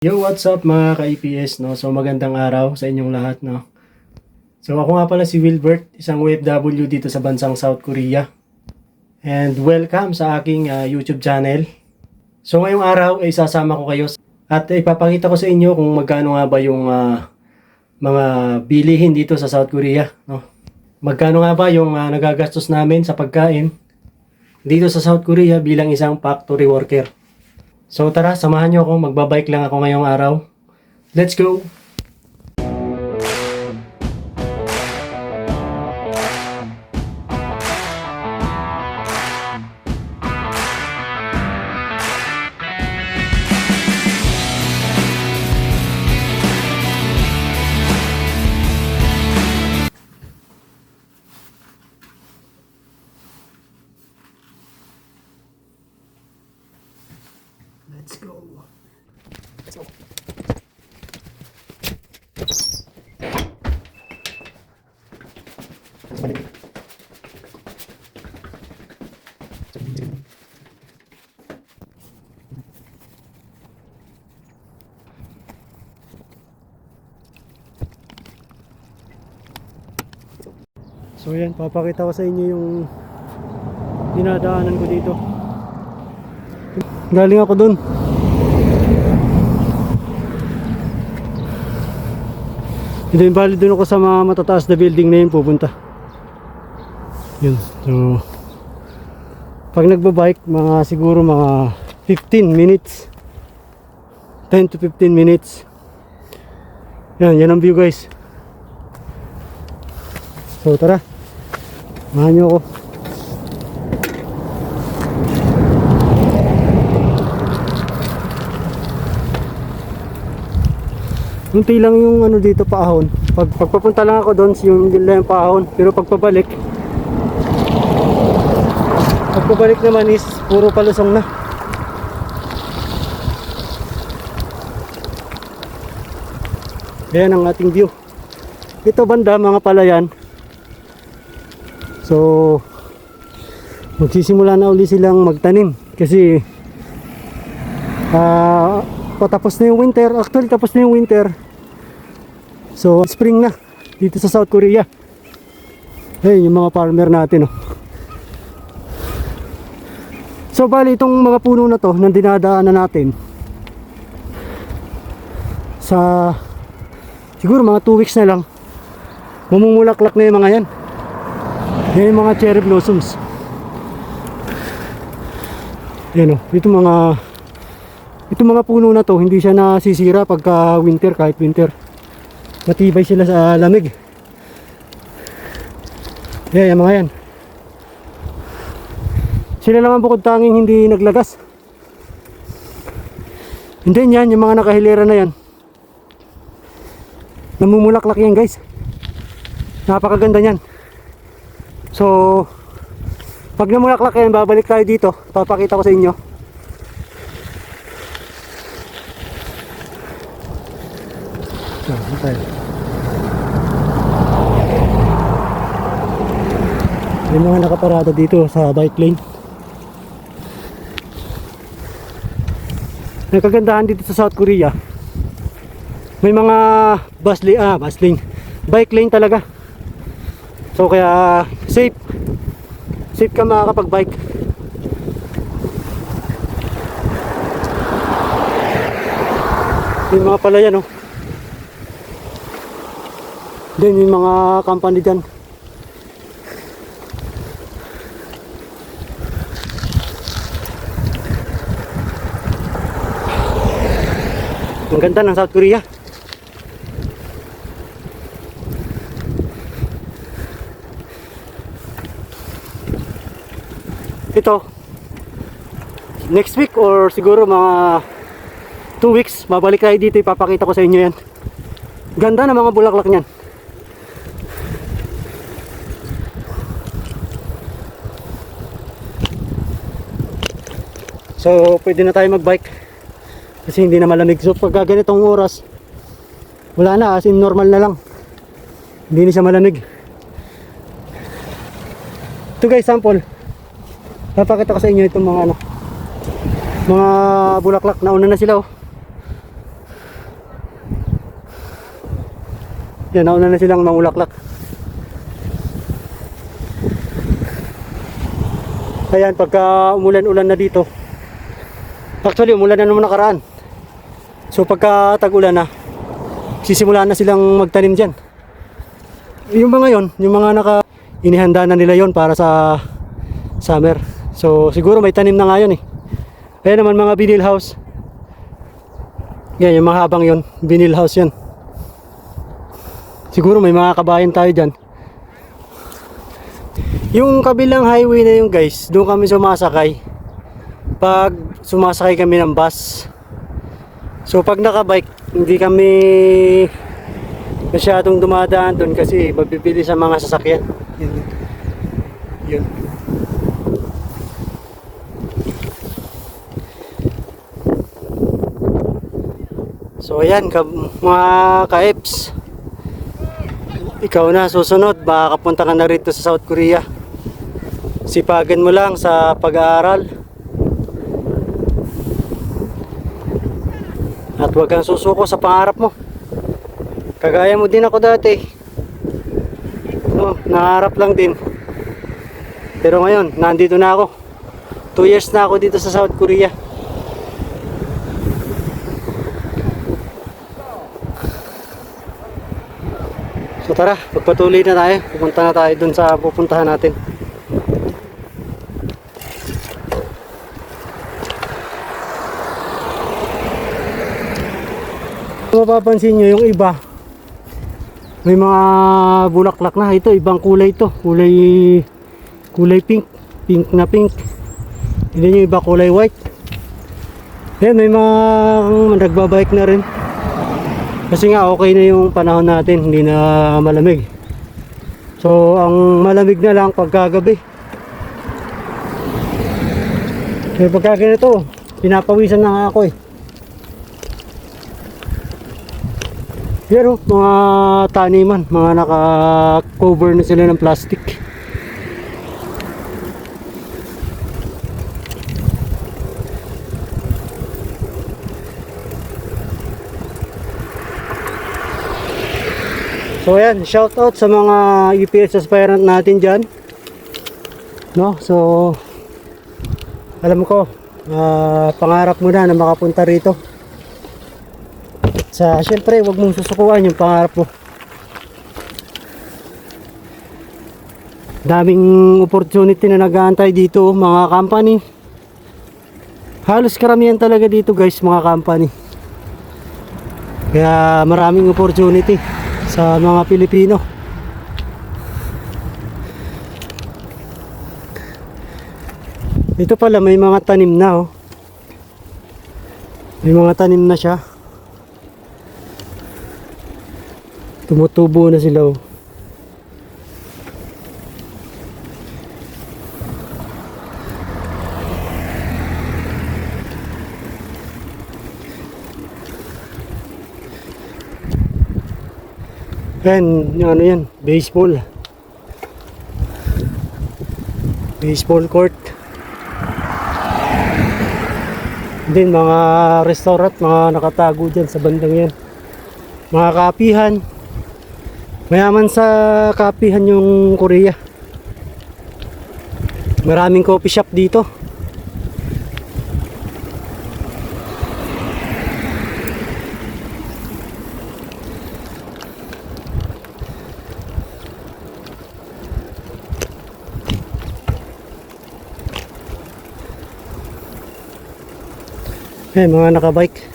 Yo, what's up mga ka-EPS, no? So magandang araw sa inyong lahat, no? So ako nga pala si Wilbert, isang OFW dito sa bansang South Korea. And welcome sa aking YouTube channel. So ngayong araw ay sasama ko kayo at ipapakita ko sa inyo kung magkano nga ba yung mga bilihin dito sa South Korea, no? Magkano nga ba yung nagagastos namin sa pagkain dito sa South Korea bilang isang factory worker. So tara, samahan nyo ako. Magbabike lang ako ngayong araw. Let's go! Let's go! Let's go! So yan, papakita ko sa inyo yung dinadaanan ko dito. Galing ako dun. Hindi, bali dun ako sa mga matataas na building na yun pupunta. Yun. So pag nagbabike, siguro mga 15 minutes, 10 to 15 minutes. Yan ang view, guys. So tara, samahan nyo ako. Unti lang yung dito paahon. Pagpapunta lang ako doon, yung lang yung paahon. Pero pagpabalik naman is puro palusong na. Ayan ang ating view. Ito banda, mga palayan. So magsisimula na uli silang magtanim. Kasi patapos na yung winter. Actually tapos na yung winter. So spring na dito sa South Korea. Ayun yung mga farmer natin, oh. So bali itong mga puno na to nang dinadaanan natin sa siguro mga 2 weeks na lang, mamumulaklak na yung mga yan. Yan yung mga cherry blossoms. Yan, oh. Itong mga puno na to, hindi siya nasisira pagka winter, kahit winter. Matibay sila sa lamig. Yan, yung mga yan. Sila lang ang bukod tanging hindi naglagas. And then yan, yung mga nakahilera na yan, namumulaklak yan, guys. Napakaganda yan. So pag namulaklak yan, babalik tayo dito. Papakita ko sa inyo. May mga nakaparada dito sa bike lane. Ang kagandahan dito sa South Korea, may mga bike lane talaga. So kaya safe ka makakapag-bike. Yung mga palayan, oh. Then yung mga company dyan. Ang ganda ng South Korea. Ito next week or siguro mga 2 weeks babalik tayo dito, ipapakita ko sa inyo yan. Ganda ng mga bulaklak niyan. So pwede na tayo magbike kasi hindi na malamig. So pag ganitong oras, wala na, as in normal na lang, hindi na siya malamig. Ito guys, sample. Papakita ko sa inyo itong mga bulaklak. Nauna na sila, oh. Yan, nauna na silang mangulaklak. Ayan, pagka umulan-ulan na dito. Actually, umulan na naman nakaraan. So pagka tag-ulan na, sisimulan na silang magtanim dyan. Yung mga yon, yung mga inihanda na nila yon para sa summer. So siguro may tanim na nga yun eh. Ayan naman mga vinyl house. Yan, yung mga habang yon, vinyl house yan. Siguro may mga kabayan tayo dyan. Yung kabilang highway na yung guys, doon kami sumasakay. Pag sumasakay kami ng bus. So pag nakabike, hindi kami masyadong dumadaan doon kasi mabibili sa mga sasakyan. Yun. So ayan, mga ka-eps. Ikaw na susunod, makakapunta ka na rito sa South Korea. Sipagan mo lang sa pag-aaral. At huwag kang susuko sa pangarap mo. Kagaya mo din ako dati. No, nangarap lang din. Pero ngayon, nandito na ako. 2 years na ako dito sa South Korea. So tara, pagpatuloy na tayo. Pupunta na tayo dun sa pupuntahan natin. Kung mapapansin nyo, yung iba may mga bulaklak na. Ito, ibang kulay ito. Kulay pink. Pink na pink. Hindi yung iba kulay white. Ayan, may mga nagbabike na rin. Kasi nga okay na yung panahon natin, hindi na malamig. So ang malamig na lang pagkagabi. Kaya pagka ganito, pinapawisan na nga ako eh. Yan o, mga taniman, mga naka-cover na sila ng plastic. So ayan, shout out sa mga UPS aspirant natin dyan. No, so alam ko, pangarap mo na makapunta rito. Syempre, wag mong susukuan yung pangarap mo. Daming opportunity na nag-aantay dito, mga company. Halos karamihan talaga dito guys, mga company. Kaya maraming opportunity sa mga Pilipino. Ito pala may mga tanim na oh. May mga tanim na siya. Tumutubo na sila oh. Yan, ano yan, baseball court. Din mga restaurant, mga nakatago dyan sa bandang yan. Mga kapihan. Mayaman sa kapihan yung Korea. Maraming coffee shop dito. Mga nakabike.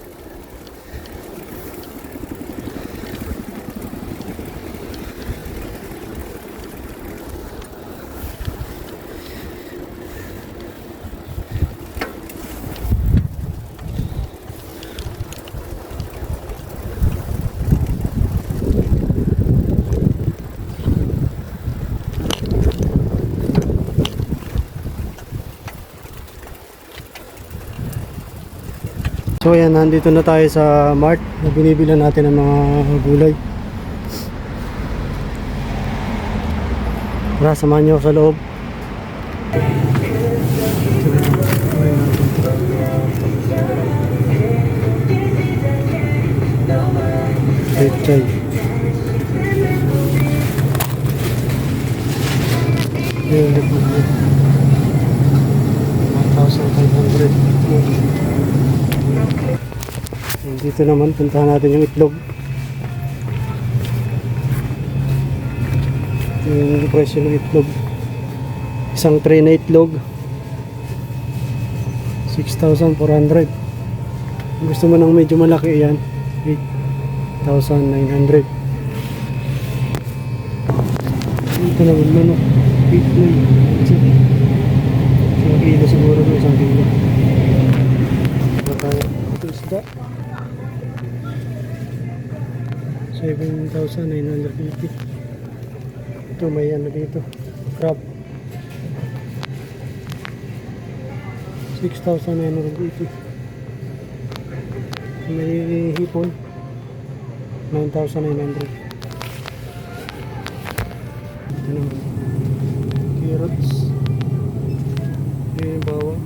So ayan, nandito na tayo sa mart na binibilan natin ng mga gulay. Tara, samahan nyo ako sa loob. Pechay. yung Republic. 1,500. And dito naman, puntahan natin yung itlog. Ito yung presyo ng itlog. Isang tray na itlog, 6,400. Kung gusto mo ng medyo malaki, yan 8,900. Ito naman manok, 8,900. Isang kilo siguro, isang kilo. Ito isda, 7,980. Ito may ano dito, crab, 6,980. May hipon, 9,900. Ito naman, carrots, yung bawang,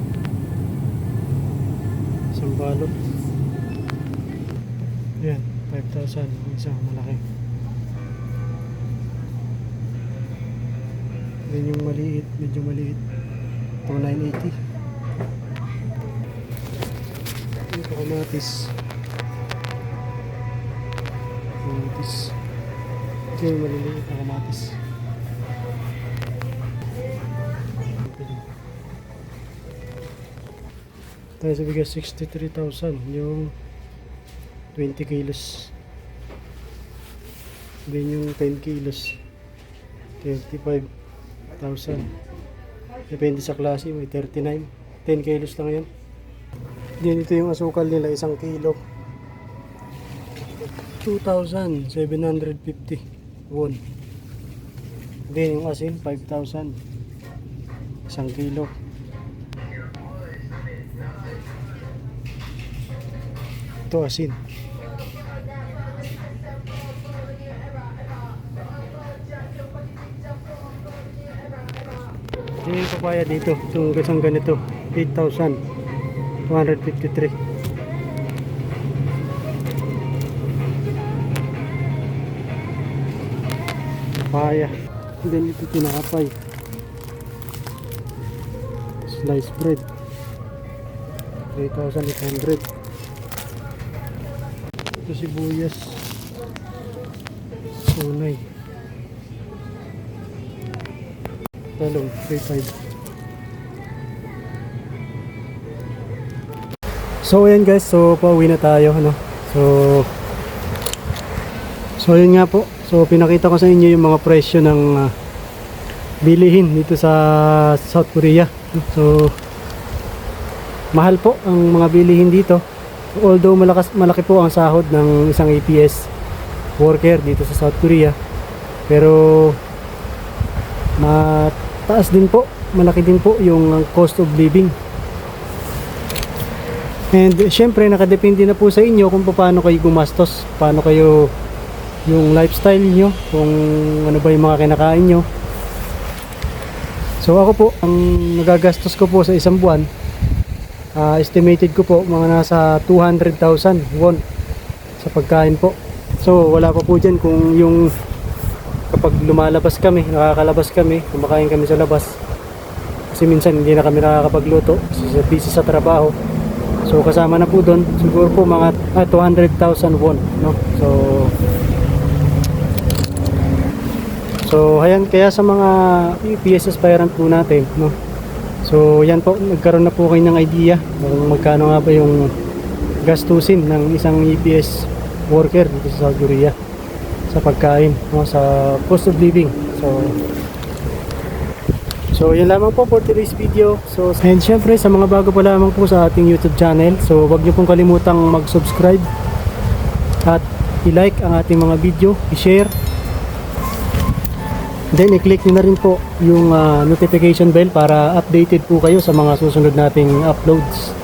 isang balot, yan, 5,000, isang malaki. Yan yung maliit, medyo maliit, 2,980. Ito kamatis. Ito yung maliliit na kamatis. Tayo sa bigas, 63,000 yung 20 kilos. Then yung 10 kilos, 25,000. Depende sa klase, may 39. 10 kilos lang yan. Then ito yung asukal nila, isang kilo, 2,750 won. Then yung asin, 5,000 isang kilo. Ito asin. Ito yung papaya dito, itong isang ganito, 8,253. Papaya. Then ito tinapay, sliced bread, 3,800. Ito sibuyas, unay, talong, 3,500. So ayan guys, so pauwi na tayo, ano. So yun nga po. So pinakita ko sa inyo yung mga presyo ng bilihin dito sa South Korea. So mahal po ang mga bilihin dito. Although malaki po ang sahod ng isang APS worker dito sa South Korea, pero mataas din po, malaki din po yung cost of living. And syempre nakadepende na po sa inyo kung paano kayo gumastos, paano kayo yung lifestyle nyo, kung ano ba yung mga kinakain nyo. So ako po, ang nagagastos ko po sa isang buwan, estimated ko po mga nasa 200,000 won sa pagkain po. So wala pa po dyan kung yung kapag lumalabas kami, nakakalabas kami, kumakain kami sa labas, kasi minsan hindi na kami nakakapagluto kasi busy sa trabaho. So kasama na po doon siguro po mga 200,000 won, no? So ayan, kaya sa mga EPS aspirant po natin, no? So yan po, nagkaroon na po kayo ng idea kung magkano nga ba yung gastusin ng isang EPS worker dito sa South Korea sa pagkain, no? Sa cost of living. So yan lamang po for today's video. So and syempre sa mga bago pa lamang po sa ating YouTube channel, so wag niyo pong kalimutang mag-subscribe at i-like ang ating mga video, i-share. Then i-click nyo na rin po yung notification bell para updated po kayo sa mga susunod nating uploads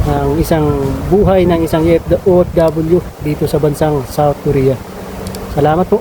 ng isang buhay ng isang OFW dito sa bansang South Korea. Salamat po.